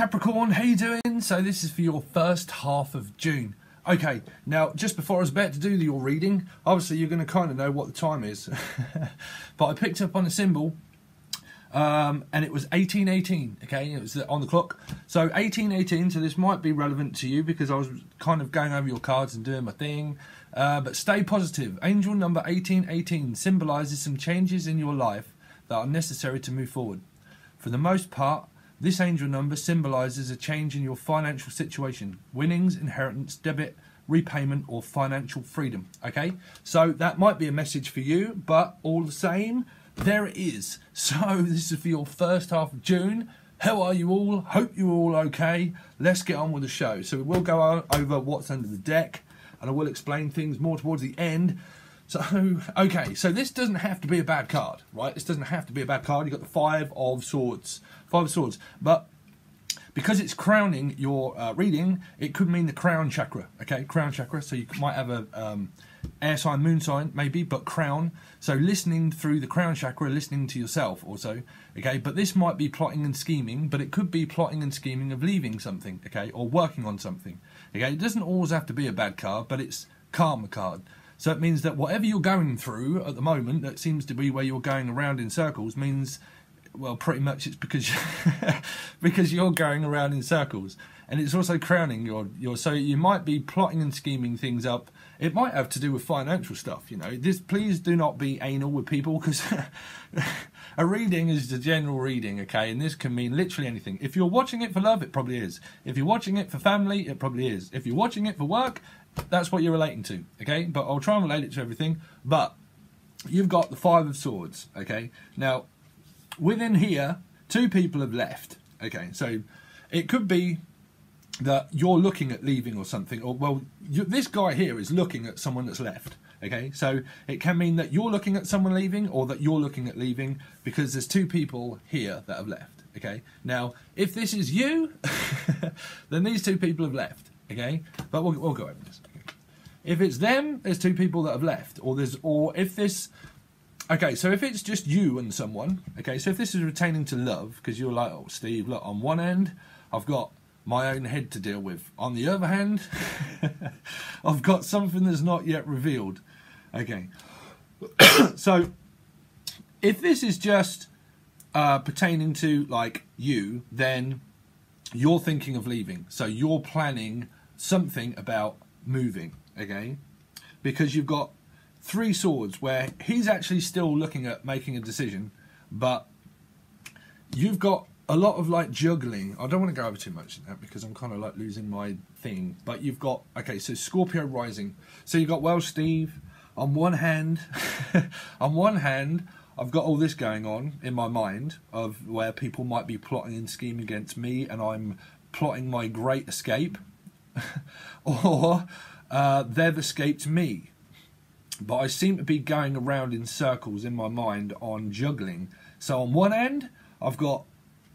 Capricorn, how you doing? So this is for your first half of June. Okay, now just before I was about to do your reading, obviously you're going to kind of know what the time is. But I picked up on a symbol and it was 1818, okay, it was on the clock. So 1818, so this might be relevant to you because I was kind of going over your cards and doing my thing. But stay positive. Angel number 1818 symbolises some changes in your life that are necessary to move forward. For the most part, this angel number symbolises a change in your financial situation, winnings, inheritance, debit, repayment or financial freedom, okay? So that might be a message for you, but all the same, there it is. So this is for your first half of June. How are you all? Hope you're all okay. Let's get on with the show. So we'll go over what's under the deck and I will explain things more towards the end. So, okay, so this doesn't have to be a bad card, right? This doesn't have to be a bad card. You've got the Five of Swords. Five of Swords. But because it's crowning your reading, it could mean the crown chakra, okay? Crown chakra. So you might have a air sign, moon sign, maybe, but crown. So listening through the crown chakra, listening to yourself also, okay? But this might be plotting and scheming, but it could be plotting and scheming of leaving something, okay? Or working on something, okay? It doesn't always have to be a bad card, but it's karma card. So it means that whatever you're going through at the moment, that seems to be where you're going around in circles, means, well, pretty much it's because because you're going around in circles. And it's also crowning your so you might be plotting and scheming things up. It might have to do with financial stuff, you know. Please do not be anal with people, because a reading is the general reading, okay? And this can mean literally anything. If you're watching it for love, it probably is. If you're watching it for family, it probably is. If you're watching it for work, that's what you're relating to, okay? But I'll try and relate it to everything. But you've got the Five of Swords, okay? Now, within here, two people have left, okay? So it could be that you're looking at leaving or something, or, well, this guy here is looking at someone that's left, okay? So it can mean that you're looking at someone leaving, or that you're looking at leaving, because there's two people here that have left, okay? Now, if this is you, then these two people have left. Okay, but we'll go over this. Okay. If it's them, there's two people that have left, or if this, okay, so if it's just you and someone, okay, so if this is retaining to love, because you're like, oh, Steve, look, on one end, I've got my own head to deal with. On the other hand, I've got something that's not yet revealed. Okay, so if this is just pertaining to like you, then you're thinking of leaving. So you're planning something about moving, okay? Because you've got Three Swords where he's actually still looking at making a decision, but you've got a lot of like juggling. I don't want to go over too much in that because I'm kind of like losing my thing. But you've got, okay, so Scorpio rising. So you've got, well, Steve, on one hand, I've got all this going on in my mind of where people might be plotting and scheming against me, and I'm plotting my great escape, or they've escaped me. But I seem to be going around in circles in my mind on juggling. So on one end, I've got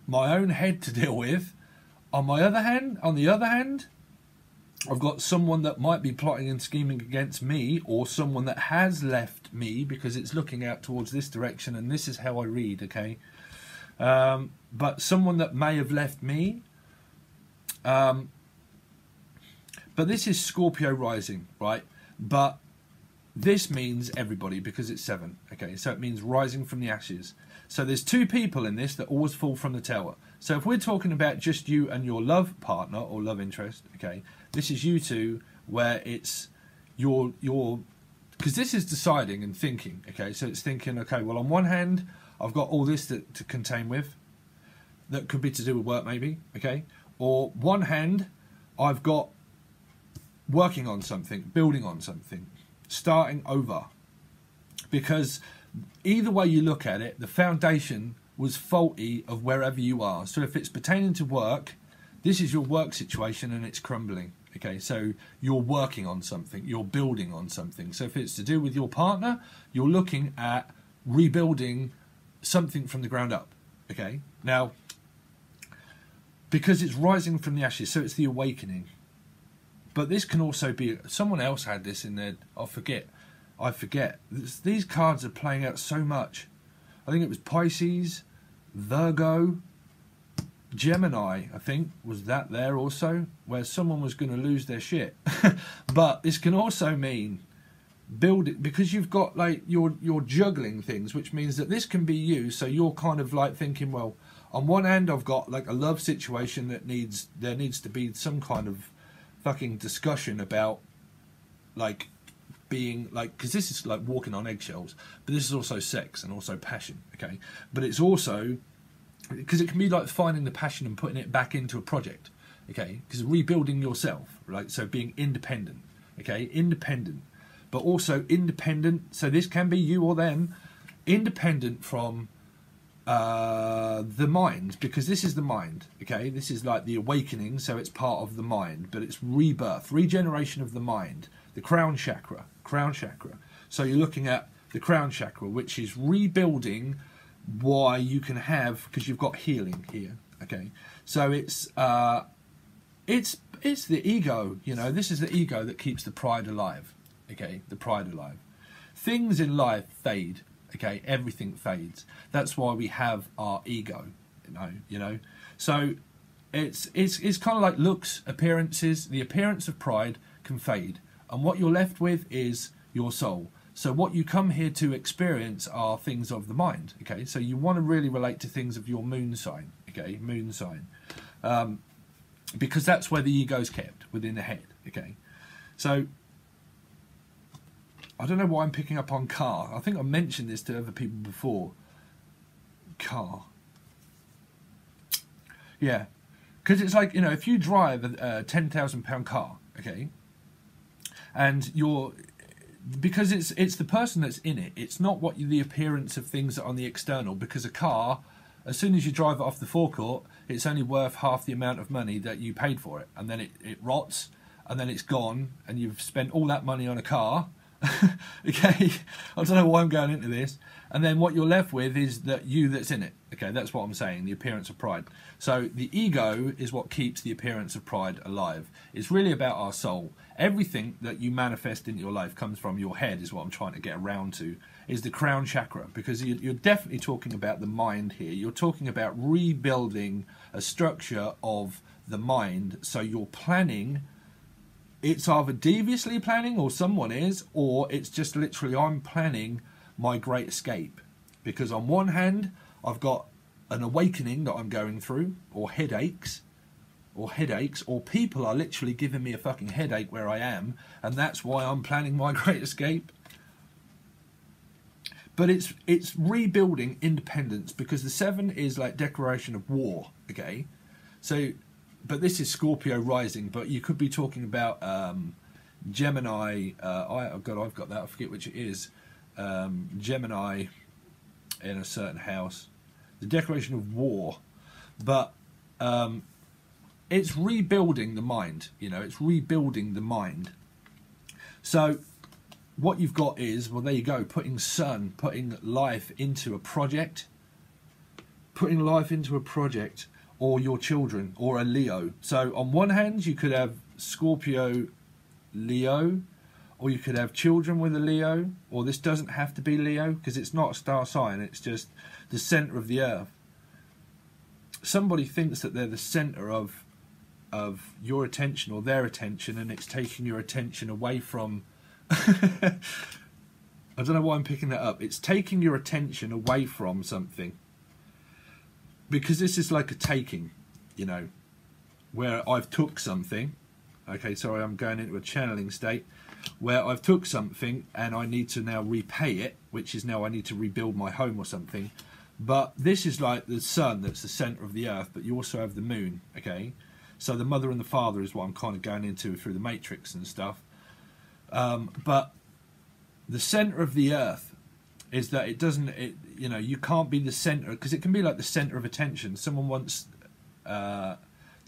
my own head to deal with. On the other hand, I've got someone that might be plotting and scheming against me, or someone that has left me because it's looking out towards this direction, and this is how I read, okay? But someone that may have left me. But this is Scorpio rising, right? But this means everybody because it's 7, okay? So it means rising from the ashes. So there's two people in this that always fall from the tower. So if we're talking about just you and your love partner or love interest, okay, this is you two where it's your because this is deciding and thinking, okay? So it's thinking, okay, well, on one hand, I've got all this to contain with that could be to do with work maybe, okay? Or one hand, I've got working on something, building on something, starting over. Because either way you look at it, the foundation was faulty of wherever you are. So if it's pertaining to work, this is your work situation and it's crumbling. Okay, so you're working on something, you're building on something. So if it's to do with your partner, you're looking at rebuilding something from the ground up. Okay, now, because it's rising from the ashes, so it's the awakening. But this can also be, someone else had this in there, I forget. These cards are playing out so much. I think it was Pisces, Virgo, Gemini, I think, was that there also, where someone was going to lose their shit. But this can also mean build it, because you've got like you're juggling things, which means that this can be you. So you're kind of like thinking, well, on one hand I've got like a love situation that there needs to be some kind of fucking discussion about like being like, because this is like walking on eggshells, but this is also sex and also passion, okay? But it's also, because it can be like finding the passion and putting it back into a project, okay? Because rebuilding yourself, right? So being independent, okay? Independent, but also independent. So this can be you or them, independent from the mind, because this is the mind, okay? This is like the awakening, so it's part of the mind, but it's rebirth, regeneration of the mind, the crown chakra. So you're looking at the crown chakra, which is rebuilding why you can have, because you've got healing here, okay? So it's the ego, you know. This is the ego that keeps the pride alive, okay? The pride alive. Things in life fade, okay? Everything fades. That's why we have our ego, you know. So it's kind of like looks, appearances. The appearance of pride can fade, and what you're left with is your soul. So what you come here to experience are things of the mind, okay? So you want to really relate to things of your moon sign, okay? Moon sign. Because that's where the ego's kept, within the head, okay? So I don't know why I'm picking up on car. I think I mentioned this to other people before. Car. Yeah. Because it's like, you know, if you drive a £10,000 car, okay, and you're, because it's the person that's in it, it's not what the appearance of things that are on the external, because a car, as soon as you drive it off the forecourt, it's only worth half the amount of money that you paid for it, and then it rots, and then it's gone, and you've spent all that money on a car. Okay, I don't know why I'm going into this. And then what you're left with is that you that's in it. Okay, that's what I'm saying, the appearance of pride. So the ego is what keeps the appearance of pride alive. It's really about our soul. Everything that you manifest in your life comes from your head, is what I'm trying to get around to, is the crown chakra. Because you're definitely talking about the mind here. You're talking about rebuilding a structure of the mind. So you're planning. It's either deviously planning, or someone is, or it's just literally I'm planning my great escape. Because on one hand, I've got an awakening that I'm going through, or headaches, or people are literally giving me a fucking headache where I am, and that's why I'm planning my great escape. But it's rebuilding independence, because the 7 is like declaration of war, okay? So, but this is Scorpio rising, but you could be talking about Gemini. I've got that. I forget which it is. Gemini in a certain house. The declaration of war, but it's rebuilding the mind. You know, it's rebuilding the mind. So what you've got is, well, there you go. Putting life into a project. Putting life into a project. Or your children, or a Leo. So on one hand, you could have Scorpio, Leo, or you could have children with a Leo, or this doesn't have to be Leo, because it's not a star sign, it's just the centre of the earth. Somebody thinks that they're the centre of your attention or their attention, and it's taking your attention away from... I don't know why I'm picking that up. It's taking your attention away from something. Because this is like a taking, you know, where I've took something. Okay, sorry, I'm going into a channeling state. Where I've took something and I need to now repay it, which is now I need to rebuild my home or something. But this is like the sun, that's the centre of the earth, but you also have the moon, okay? So the mother and the father is what I'm kind of going into through the matrix and stuff. But the centre of the earth is that it doesn't, you know, you can't be the centre, because it can be like the centre of attention. Someone wants the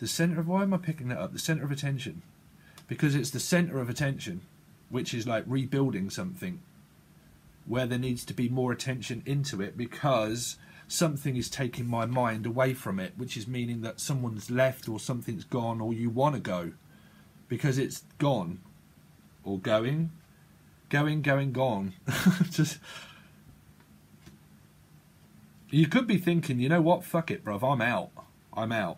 centre of, why am I picking that up? The centre of attention. Because it's the centre of attention, which is like rebuilding something, where there needs to be more attention into it, because something is taking my mind away from it, which is meaning that someone's left, or something's gone, or you want to go, because it's gone, or going, gone. Just... You could be thinking, you know what, fuck it, bruv, I'm out. I'm out.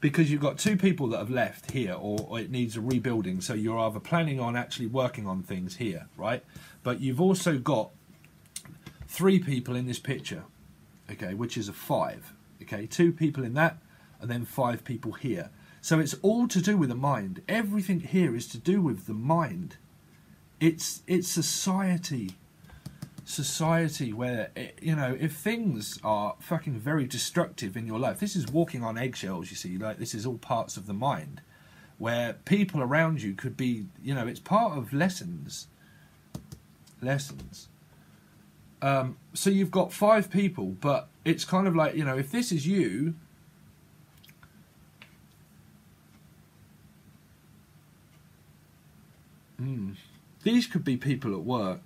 Because you've got 2 people that have left here, or it needs a rebuilding, so you're either planning on actually working on things here, right? But you've also got 3 people in this picture, okay, which is a 5, okay? 2 people in that, and then 5 people here. So it's all to do with the mind. Everything here is to do with the mind. It's society where, you know, if things are fucking very destructive in your life, this is walking on eggshells, you see, like this is all parts of the mind, where people around you could be, you know, it's part of lessons. So you've got 5 people, but it's kind of like, you know, if this is you, these could be people at work.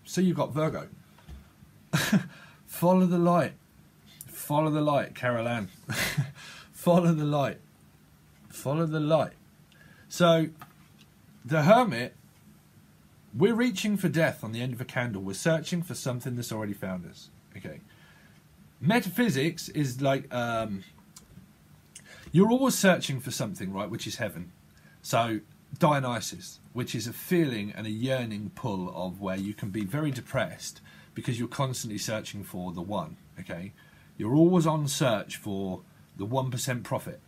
So you've got Virgo. Follow the light. Follow the light, Carol Ann. Follow the light. Follow the light. So, the Hermit, we're reaching for death on the end of a candle. We're searching for something that's already found us. Okay. Metaphysics is like, you're always searching for something, right, which is heaven. So, Dionysus, which is a feeling and a yearning pull of where you can be very depressed because you're constantly searching for the one, okay? You're always on search for the 1% prophet,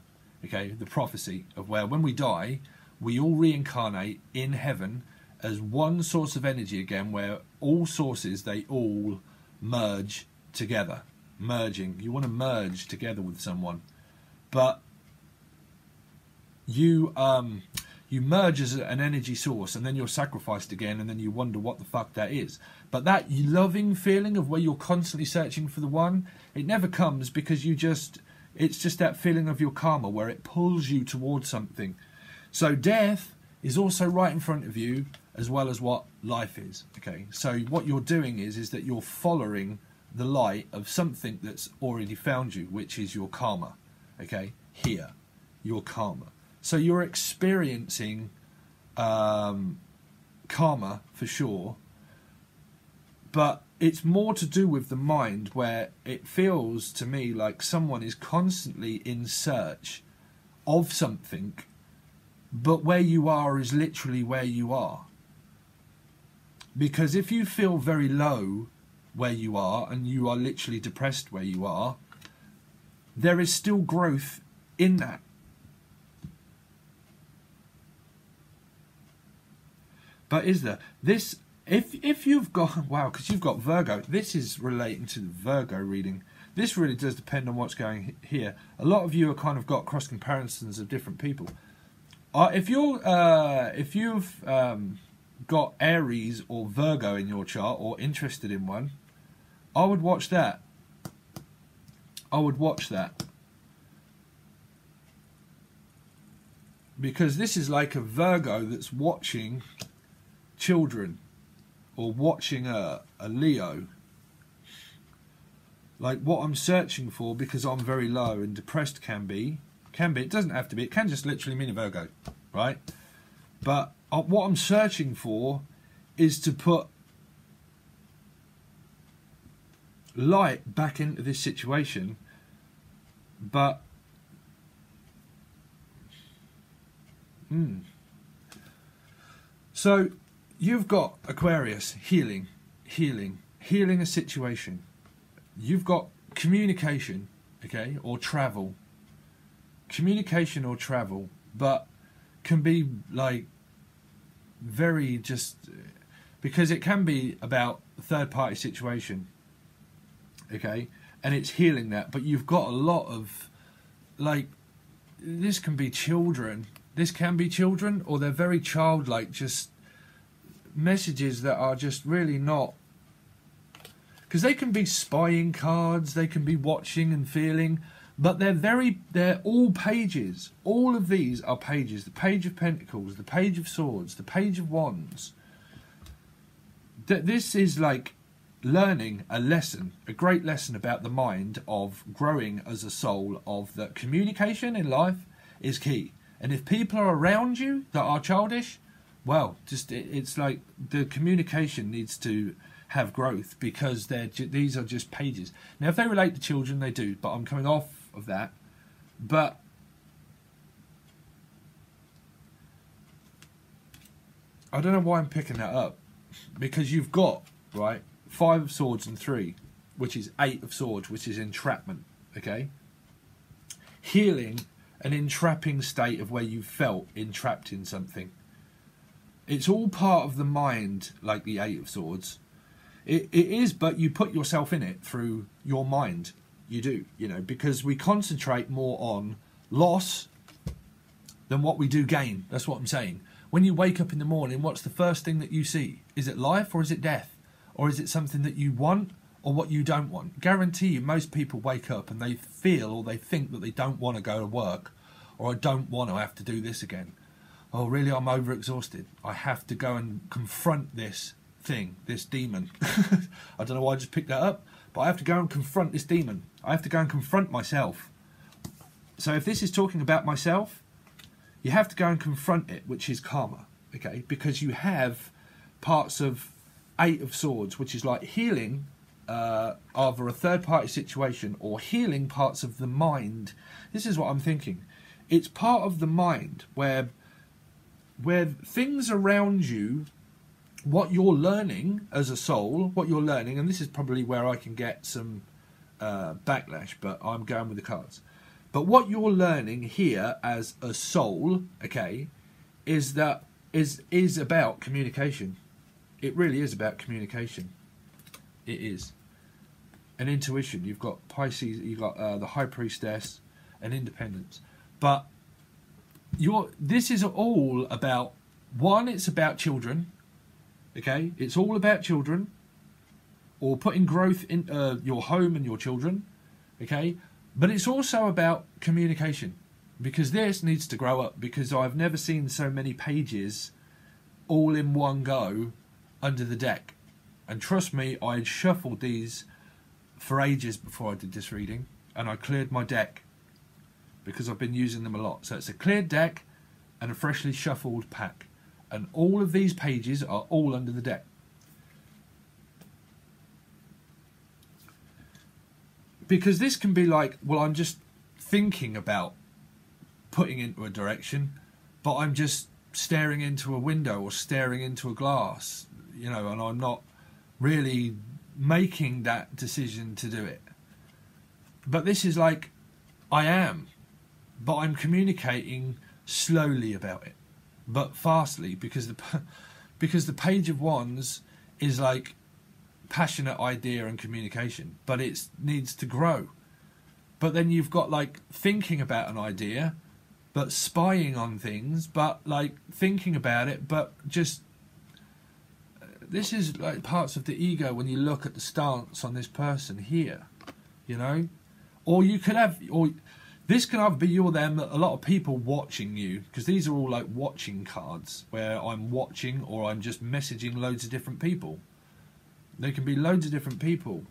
okay? The prophecy of where when we die, we all reincarnate in heaven as one source of energy again, where all sources, they all merge together. Merging. You want to merge together with someone. But you merge as an energy source, and then you're sacrificed again, and then you wonder what the fuck that is. But that loving feeling of where you're constantly searching for the one, it never comes because it's just that feeling of your karma where it pulls you towards something. So death is also right in front of you, as well as what life is. Okay, so what you're doing is that you're following the light of something that's already found you, which is your karma. Okay, here, your karma. So you're experiencing karma for sure, but it's more to do with the mind, where it feels to me like someone is constantly in search of something, but where you are is literally where you are. Because if you feel very low where you are, and you are literally depressed where you are, there is still growth in that. But is there this, if you've got, wow, because you've got Virgo, this is relating to the Virgo reading. This really does depend on what's going here. A lot of you are kind of got cross comparisons of different people. If you've got Aries or Virgo in your chart, or interested in one, I would watch that. I would watch that. Because this is like a Virgo that's watching children, or watching a Leo. Like what I'm searching for, because I'm very low and depressed, can be, it doesn't have to be, it can just literally mean a Virgo, right? But what I'm searching for is to put light back into this situation. But so you've got Aquarius, healing a situation. You've got communication, okay, or travel. Communication or travel, but can be like very just, because it can be about a third party situation, okay, and it's healing that. But you've got a lot of, like, this can be children, or they're very childlike, just messages that are just really not, because they can be spying cards, they can be watching and feeling, but they're all pages. All of these are pages. The Page of Pentacles, the Page of Swords, the Page of Wands. This is like learning a lesson, a great lesson about the mind, of growing as a soul, of that communication in life is key. And if people are around you that are childish, well, just it's like the communication needs to have growth, because these are just pages. Now, if they relate to children, they do, but I'm coming off of that. But I don't know why I'm picking that up, because you've got, right, 5 of Swords and 3, which is 8 of Swords, which is entrapment, okay? Healing an entrapping state of where you felt entrapped in something. It's all part of the mind, like the 8 of Swords. It is, but you put yourself in it through your mind. You do, you know, because we concentrate more on loss than what we do gain. That's what I'm saying. When you wake up in the morning, what's the first thing that you see? Is it life or is it death? Or is it something that you want or what you don't want? Guarantee you, most people wake up and they feel or they think that they don't want to go to work, or I don't want to have to do this again. Oh, really, I'm overexhausted. I have to go and confront this thing, this demon. I don't know why I just picked that up, but I have to go and confront this demon. I have to go and confront myself. So if this is talking about myself, you have to go and confront it, which is karma, okay? Because you have parts of 8 of Swords, which is like healing either a third-party situation or healing parts of the mind. This is what I'm thinking. It's part of the mind where things around you, what you're learning as a soul, what you're learning, and this is probably where I can get some backlash, but I'm going with the cards. But what you're learning here as a soul, okay, is about communication. It really is about communication. It is. And intuition. You've got Pisces, you've got the High Priestess, and Independence. But this is all about, one, it's about children. Okay, it's all about children, or putting growth in your home and your children. Okay, but it's also about communication, because this needs to grow up, because I've never seen so many pages all in one go under the deck. And trust me, I shuffled these for ages before I did this reading, and I cleared my deck because I've been using them a lot. So it's a cleared deck and a freshly shuffled pack, and all of these pages are all under the deck. Because this can be like, well, I'm just thinking about putting into a direction, but I'm just staring into a window or staring into a glass, you know, and I'm not really making that decision to do it. But this is like, I am, but I'm communicating slowly about it, but fastly, because the Page of Wands is like passionate idea and communication, but it needs to grow. But then you've got like thinking about an idea, but spying on things, but like thinking about it, but just, this is like parts of the ego when you look at the stance on this person here, you know. Or you could have, or this can either be you or them, a lot of people watching you, because these are all like watching cards where I'm watching or I'm just messaging loads of different people. There can be loads of different people.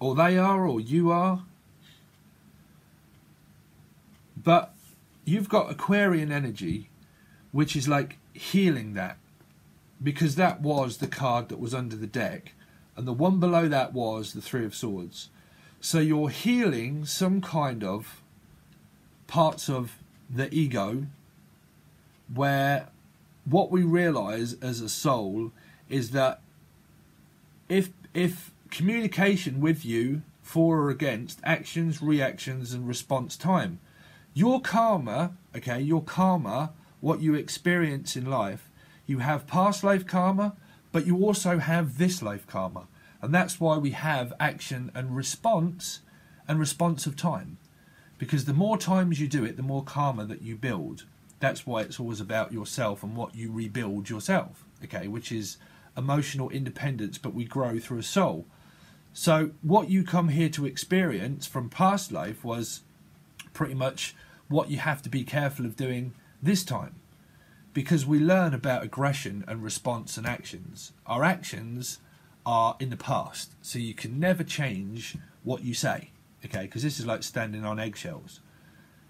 Or they are, or you are. But you've got Aquarian energy, which is like healing that, because that was the card that was under the deck, and the one below that was the 3 of Swords. So you're healing some kind of parts of the ego, where what we realize as a soul is that if communication with you, for or against, actions, reactions, and response time, your karma, okay, your karma, what you experience in life, you have past life karma, but you also have this life karma. And that's why we have action and response of time. Because the more times you do it, the more karma that you build. That's why it's always about yourself and what you rebuild yourself, okay, which is emotional independence, but we grow through a soul. So what you come here to experience from past life was pretty much what you have to be careful of doing this time. Because we learn about aggression and response and actions. Our actions are in the past, so you can never change what you say, okay, because this is like standing on eggshells.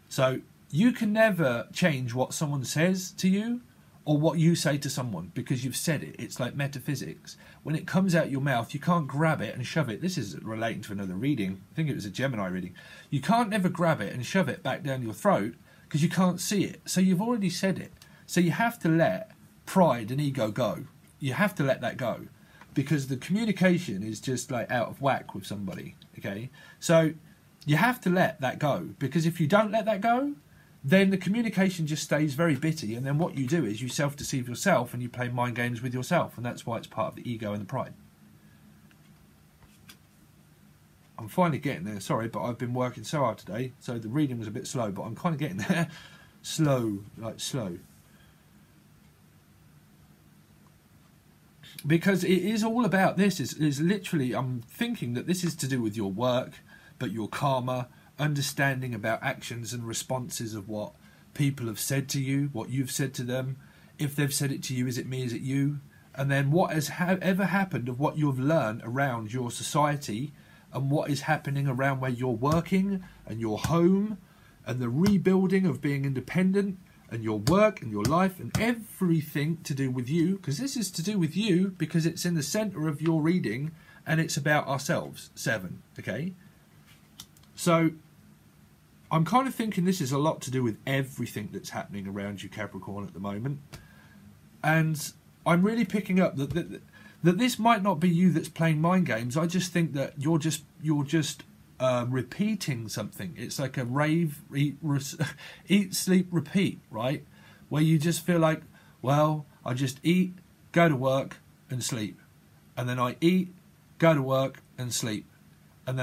So you can never change what someone says to you or what you say to someone because you've said it. It's like metaphysics. When it comes out your mouth, you can't grab it and shove it. This is relating to another reading. I think it was a Gemini reading. You can't never grab it and shove it back down your throat because you can't see it. So you've already said it. So you have to let pride and ego go. You have to let that go because the communication is just like out of whack with somebody. Okay, so you have to let that go because if you don't let that go, then the communication just stays very bitty, and then what you do is you self-deceive yourself and you play mind games with yourself, and that's why it's part of the ego and the pride. I'm finally getting there, sorry, but I've been working so hard today, so the reading was a bit slow, but I'm kind of getting there. Slow, like slow. Because it is all about this, is literally, I'm thinking that this is to do with your work, but your karma, understanding about actions and responses of what people have said to you, what you've said to them. If they've said it to you, is it me, is it you? And then what has ever happened of what you've learned around your society and what is happening around where you're working and your home and the rebuilding of being independent and your work and your life and everything to do with you, because this is to do with you because it's in the center of your reading and it's about ourselves. 7, okay? So I'm kind of thinking this is a lot to do with everything that's happening around you, Capricorn, at the moment. And I'm really picking up that this might not be you that's playing mind games. I just think that you're just repeating something. It's like a rave, eat, sleep, repeat, right? Where you just feel like, well, I just eat, go to work and sleep. And then I eat, go to work and sleep. And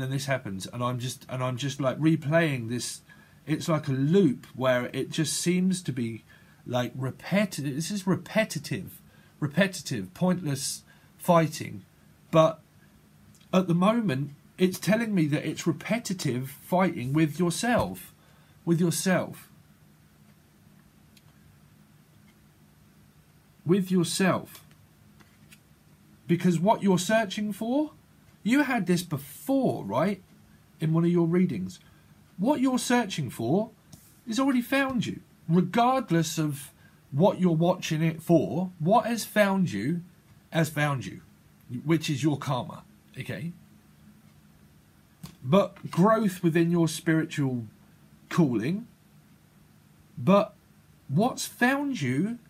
then this happens, and I'm just like replaying this. It's like a loop where it just seems to be like repetitive. This is repetitive, pointless fighting. But at the moment, it's telling me that it's repetitive fighting with yourself, because what you're searching for. You had this before, right? In one of your readings. What you're searching for is already found you. Regardless of what you're watching it for, what has found you, which is your karma, okay? But growth within your spiritual calling. But what's found you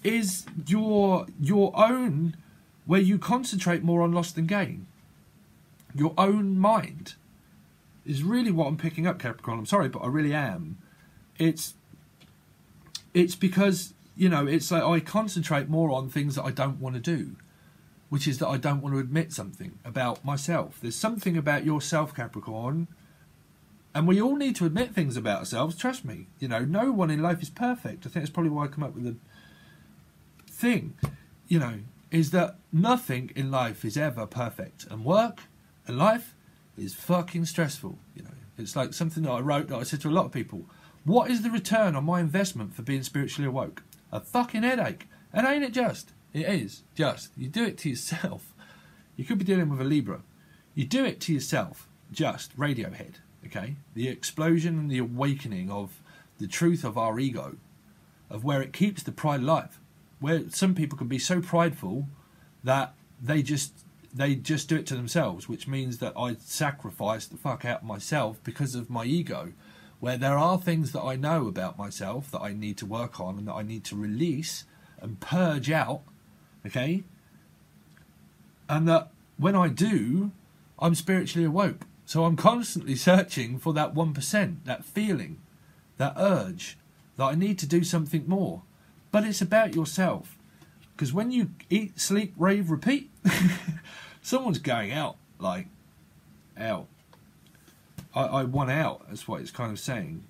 is your own, where you concentrate more on loss than gain. Your own mind is really what I'm picking up, Capricorn. I'm sorry, but I really am. It's because, you know, it's like I concentrate more on things that I don't want to do, which is that I don't want to admit something about myself. There's something about yourself, Capricorn, and we all need to admit things about ourselves. Trust me. You know, no one in life is perfect. I think that's probably why I come up with the thing, you know, is that nothing in life is ever perfect, and work and life is fucking stressful. You know, it's like something that I wrote that I said to a lot of people. What is the return on my investment for being spiritually awoke? A fucking headache. And ain't it just? It is just. You do it to yourself. You could be dealing with a Libra. You do it to yourself. Just. Radiohead. Okay? The explosion and the awakening of the truth of our ego. Of where it keeps the pride alive. Where some people can be so prideful that they just do it to themselves, which means that I sacrifice the fuck out of myself because of my ego, where there are things that I know about myself that I need to work on and that I need to release and purge out, okay? And that when I do, I'm spiritually awoke. So I'm constantly searching for that 1%, that feeling, that urge, that I need to do something more. But it's about yourself. Because when you eat, sleep, rave, repeat, someone's going out, like, out. I want out, that's what it's kind of saying.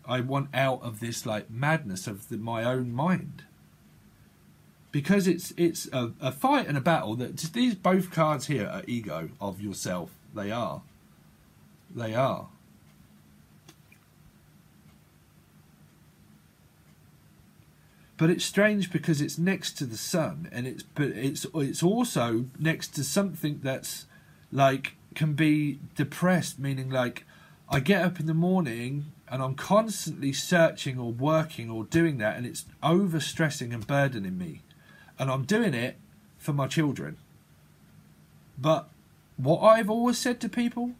I want out of this, like, madness of my own mind. Because it's a fight and a battle. That these both cards here are ego of yourself. They are. They are. But it's strange because it's next to the sun, and it's also next to something that's like can be depressed, meaning like I get up in the morning and I'm constantly searching or working or doing that, and it's overstressing and burdening me. And I'm doing it for my children. But what I've always said to people,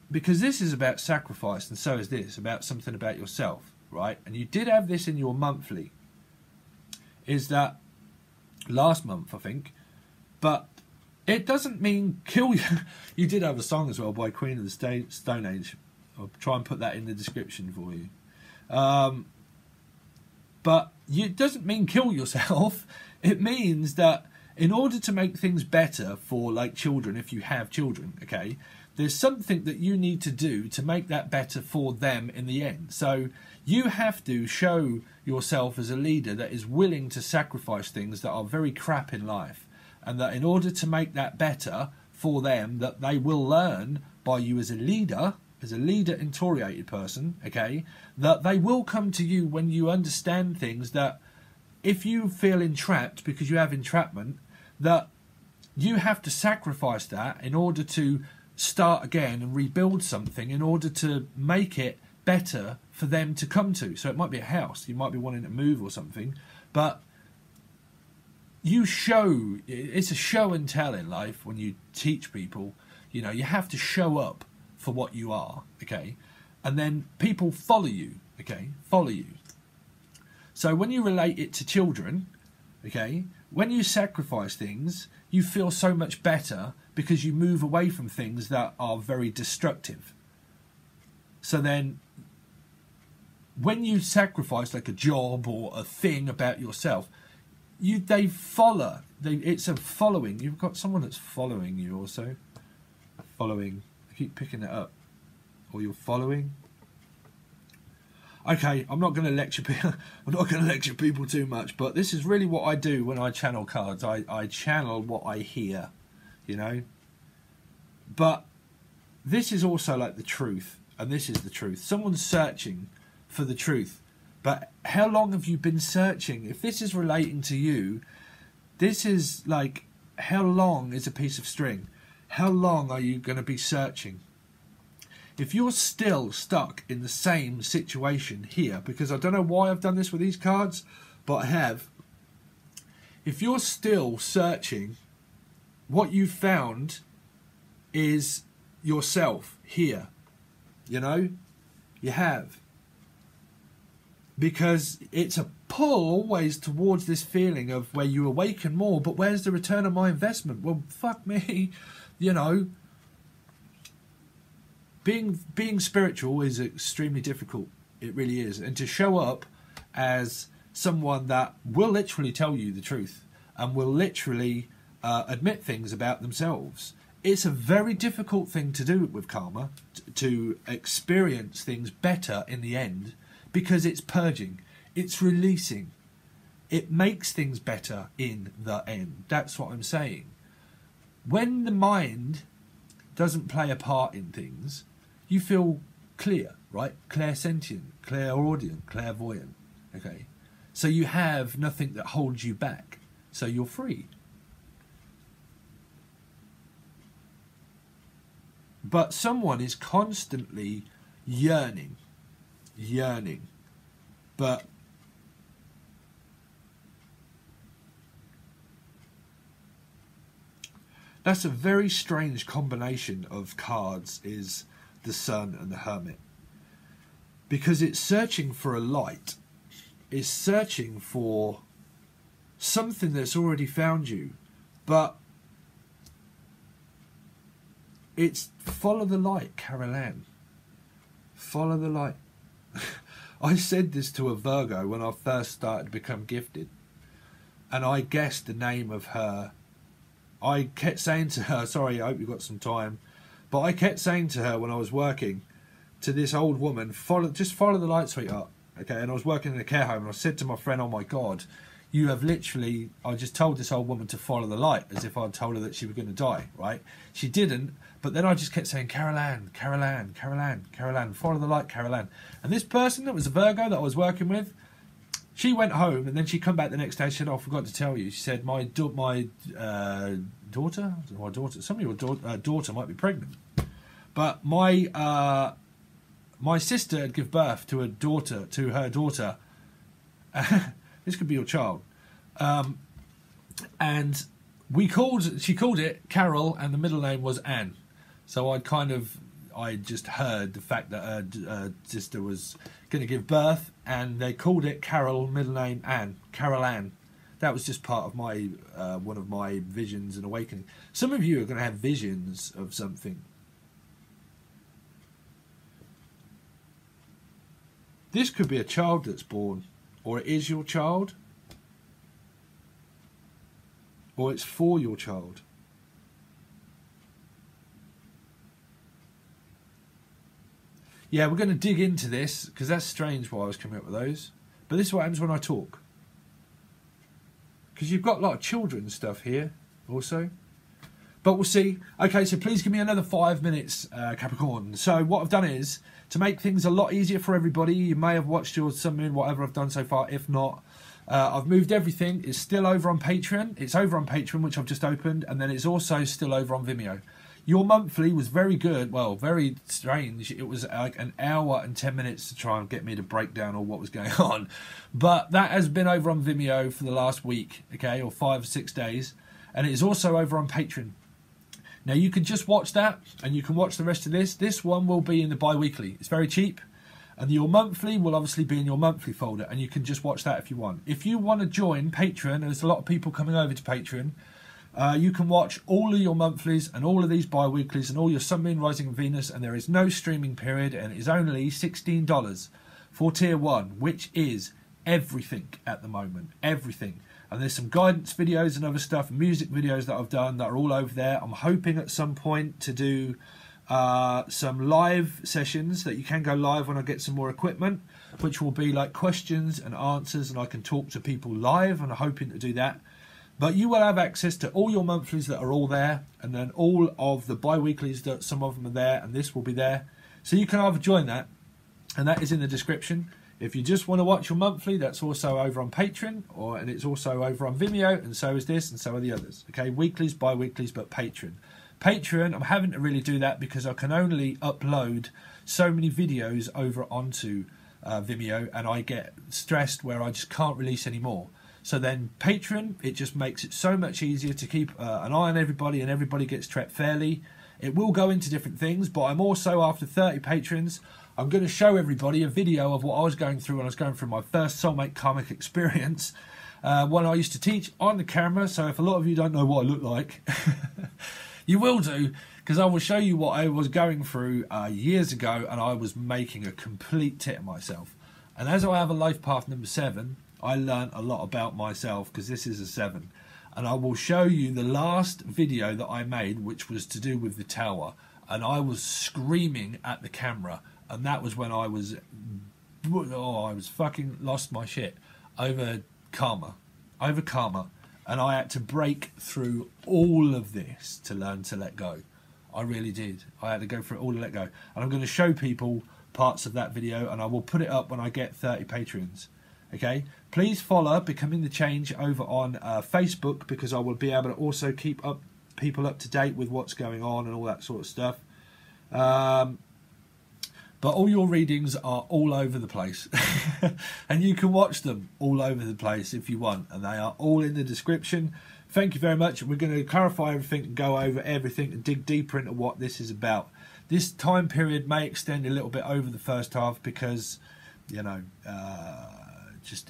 because this is about sacrifice, and so is this, about something about yourself, right? And you did have this in your monthly, is that last month, I think, but it doesn't mean kill you. You did have a song as well by Queen of the Stone Age. I'll try and put that in the description for you. But it doesn't mean kill yourself. It means that in order to make things better for, like, children, if you have children, okay, there's something that you need to do to make that better for them in the end. So you have to show yourself as a leader that is willing to sacrifice things that are very crap in life. And that in order to make that better for them, that they will learn by you as a leader oriented person, okay, that they will come to you when you understand things, that if you feel entrapped because you have entrapment, that you have to sacrifice that in order to start again and rebuild something in order to make it better for them to come to. So it might be a house, you might be wanting to move or something, but you show, it's a show and tell in life when you teach people, you know, you have to show up for what you are, okay? And then people follow you, okay? Follow you. So when you relate it to children, okay, when you sacrifice things, you feel so much better because you move away from things that are very destructive. So then when you sacrifice like a job or a thing about yourself, they follow. It's a following. You've got someone that's following you also. Following. I keep picking it up. Or you're following. Okay, I'm not going to lecture people. I'm not going to lecture people too much, but this is really what I do when I channel cards. I channel what I hear, you know. But this is also like the truth, and this is the truth. Someone's searching for the truth. But how long have you been searching? If this is relating to you, this is like, how long is a piece of string? How long are you going to be searching? If you're still stuck in the same situation here, because I don't know why I've done this with these cards, but I have. If you're still searching, what you've found is yourself here. You know? You have. Because it's a pull always towards this feeling of where you awaken more, but where's the return on my investment? Well, fuck me, you know. Being spiritual is extremely difficult. It really is. And to show up as someone that will literally tell you the truth and will literally admit things about themselves, it's a very difficult thing to do with karma, to experience things better in the end. Because it's purging, it's releasing, it makes things better in the end. That's what I'm saying. When the mind doesn't play a part in things, you feel clear, right? Clairsentient, clairaudient, clairvoyant. Okay, so you have nothing that holds you back, so you're free. But someone is constantly yearning, but that's a very strange combination of cards, is the Sun and the Hermit, because it's searching for a light, it's searching for something that's already found you, but it's follow the light, Carol Ann. Follow the light. I said this to a Virgo when I first started to become gifted, and I guessed the name of her. I kept saying to her, sorry, I hope you got some time, but I kept saying to her when I was working, to this old woman, just follow the light, sweetheart. Okay, and I was working in a care home, and I said to my friend, oh my God, you have literally, I just told this old woman to follow the light, as if I'd told her that she was going to die, right? She didn't, but then I just kept saying, Carol Ann, Carol Ann, Carol Ann, Carol Ann, follow the light, Carol Ann. And this person that was a Virgo that I was working with, she went home, and then she come back the next day, she said, oh, I forgot to tell you. She said, my daughter, some of your daughter might be pregnant. But my my sister had given birth to her daughter. This could be your child. And she called it Carol, and the middle name was Anne. So I just heard the fact that her sister was going to give birth, and they called it Carol, middle name Anne, Carol Anne. That was just part of my one of my visions and awakening. Some of you are going to have visions of something. This could be a child that's born, or it is your child, or it's for your child. Yeah, we're going to dig into this, because that's strange why I was coming up with those. But this is what happens when I talk. Because you've got a lot of children's stuff here also. But we'll see. Okay, so please give me another 5 minutes, Capricorn. So what I've done is, to make things a lot easier for everybody, you may have watched your Sun Moon, whatever I've done so far. If not, I've moved everything. It's still over on Patreon. It's over on Patreon, which I've just opened. And then it's also still over on Vimeo. Your monthly was very good. Well, very strange. It was like an hour and 10 minutes to try and get me to break down all what was going on. But that has been over on Vimeo for the last week, okay, or 5 or 6 days. And it is also over on Patreon. Now, you can just watch that, and you can watch the rest of this. This one will be in the bi-weekly. It's very cheap. And your monthly will obviously be in your monthly folder, and you can just watch that if you want. If you want to join Patreon, there's a lot of people coming over to Patreon. You can watch all of your monthlies and all of these bi-weeklies and all your Sun, Moon, Rising and Venus, and there is no streaming period, and it is only $16 for Tier 1, which is everything at the moment. Everything. And there's some guidance videos and other stuff, music videos that I've done that are all over there. I'm hoping at some point to do some live sessions that you can go live when I get some more equipment, which will be like questions and answers, and I can talk to people live, and I'm hoping to do that. But you will have access to all your monthlies that are all there, and then all of the bi-weeklies that some of them are there, and this will be there. So you can either join that, and that is in the description. If you just want to watch your monthly, that's also over on Patreon, and it's also over on Vimeo, and so is this, and so are the others. Okay, weeklies, bi-weeklies, but Patreon. Patreon, I'm having to really do that because I can only upload so many videos over onto Vimeo, and I get stressed where I just can't release any more. So then Patreon, it just makes it so much easier to keep an eye on everybody, and everybody gets treated fairly. It will go into different things, but I'm also, after 30 patrons, I'm going to show everybody a video of what I was going through when I was going through my first soulmate karmic experience when I used to teach on the camera. So if a lot of you don't know what I look like, you will do, because I will show you what I was going through years ago, and I was making a complete tit of myself. And as I have a life path number 7, I learned a lot about myself, because this is a 7. And I will show you the last video that I made, which was to do with the tower. And I was screaming at the camera. And that was when I was fucking lost my shit over karma. And I had to break through all of this to learn to let go. I really did. I had to go through it all to let go. And I'm going to show people parts of that video, and I will put it up when I get 30 patrons. Okay, please follow Becoming the Change over on Facebook, because I will be able to also keep people up to date with what's going on and all that sort of stuff. But all your readings are all over the place. And you can watch them all over the place if you want. And they are all in the description. Thank you very much. We're going to clarify everything and go over everything and dig deeper into what this is about. This time period may extend a little bit over the first half because, you know,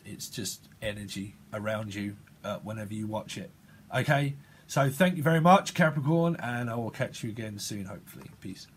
it's just energy around you whenever you watch it. Okay? So thank you very much, Capricorn, and I will catch you again soon, hopefully. Peace.